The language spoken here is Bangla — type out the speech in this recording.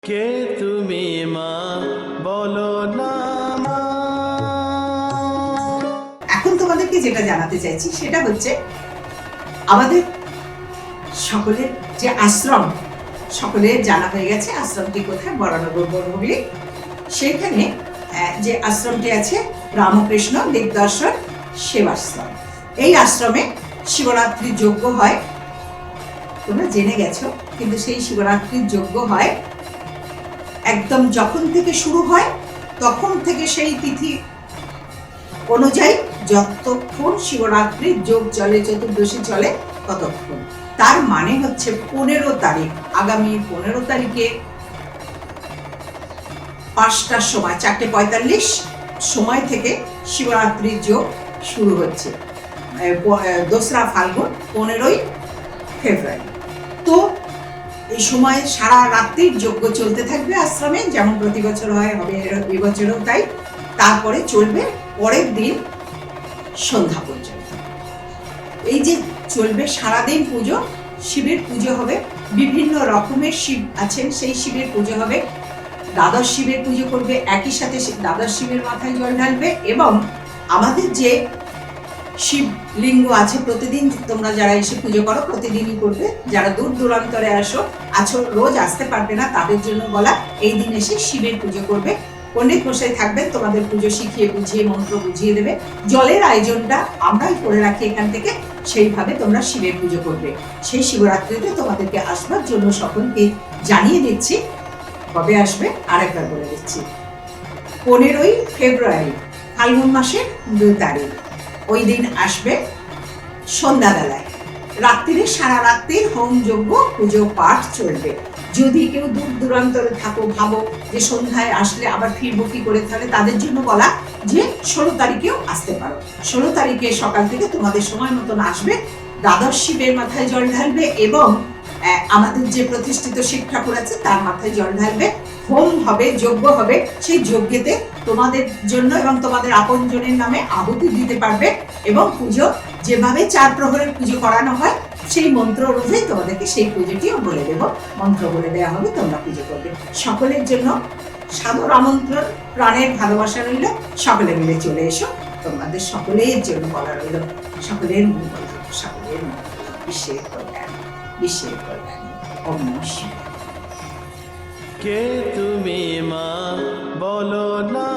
কে তুমি মা বলো না মা। এখন তোমাদেরকে যেটা জানাতে চাইছি সেটা হচ্ছে আমাদের সকলের যে আশ্রম, সকলের জানা হয়ে গেছে আশ্রমটি কোথায়, বরানগর বনহুগলি। সেখানে যে আশ্রমটি আছে রামকৃষ্ণ দিগদর্শন সেবাশ্রম। এই আশ্রমে শিবরাত্রির যজ্ঞ হয়, তোমরা জেনে গেছো, কিন্তু সেই শিবরাত্রির যজ্ঞ হয় একদম যখন থেকে শুরু হয় তখন থেকে সেই তিথি অনুযায়ী যতক্ষণ শিবরাত্রির যোগ চলে, চতুর্দশী চলে ততক্ষণ। তার মানে হচ্ছে 15 তারিখ, আগামী 15 তারিখে 5টার সময়, 4:45 সময় থেকে শিবরাত্রির যোগ শুরু হচ্ছে। 2রা ফাল্গুন, 15ই ফেব্রুয়ারি। তো এই সময় সারা রাত্রির যজ্ঞ চলতে থাকবে আশ্রমে, যেমন প্রতি বছর হয়, হবে এবছরও তাই। তারপরে চলবে পরের দিন সন্ধ্যা পর্যন্ত। এই যে চলবে সারাদিন পুজো, শিবের পুজো হবে, বিভিন্ন রকমের শিব আছেন, সেই শিবের পুজো হবে। দ্বাদশ শিবের পুজো করবে, একই সাথে দ্বাদশ শিবের মাথায় জল ঢালবে। এবং আমাদের যে শিবলিঙ্গ আছে, প্রতিদিন তোমরা যারা এসে পুজো করো প্রতিদিনই করবে, যারা দূর দূরান্তরে আছো রোজ আসতে পারবে না, তাদের জন্য বলা এই দিন এসে শিবের পুজো করবে। পণ্ডিত মশাই থাকবেন, তোমাদের পুজো শিখিয়ে বুঝিয়ে মন্ত্র বুঝিয়ে দেবে। জলের আয়োজনটা আমরাই করে রাখি এখান থেকে, সেইভাবে তোমরা শিবের পুজো করবে। সেই শিবরাত্রিতে তোমাদেরকে আসবার জন্য সকলকে জানিয়ে দিচ্ছি। কবে আসবে আরেকবার বলে দিচ্ছি, 15ই ফেব্রুয়ারি, ফাল্গুন মাসের 2 তারিখ। ওই দিন আসবে সন্ধ্যাবেলায়, রাত্রিরে সারা রাত্রির হোম যজ্ঞ পুজো পাঠ চলবে। যদি কেউ দূর দূরান্তরে থাকো, ভাবো যে সন্ধ্যায় আসলে আবার ফিরবো কি করে, তাহলে তাদের জন্য বলা যে 16 তারিখেও আসতে পারো। 16 তারিখে সকাল থেকে তোমাদের সময় মতন আসবে, দ্বাদশ শিবের মাথায় জল ঢালবে এবং আমাদের যে প্রতিষ্ঠিত শিব ঠাকুর আছে তার মাথায় জল ঢালবে। হোম হবে, যজ্ঞ হবে। সেই যজ্ঞেতে তোমাদের জন্য এবং তোমাদের আপনজনের নামে আহুতি দিতে পারবে। এবং পুজো যেভাবে 4 প্রহরের পুজো করানো হয় সেই মন্ত্র অনুযায়ী তোমাদেরকে সেই পুজোটিও বলে দেব, মন্ত্র বলে দেওয়া হবে, তোমরা পুজো করবে। সকলের জন্য সাদর আমন্ত্রণ, প্রাণের ভালোবাসা রইল। সকলে মিলে চলে এসো, তোমাদের সকলের জন্য বলা রইল। সকলের মঙ্গল, সকলের মঙ্গল, বিশ্বের কল্যাণ, বিশ্বের কল্যাণ। ওম নমঃ শিবায়। কে তুমি মা বলো না।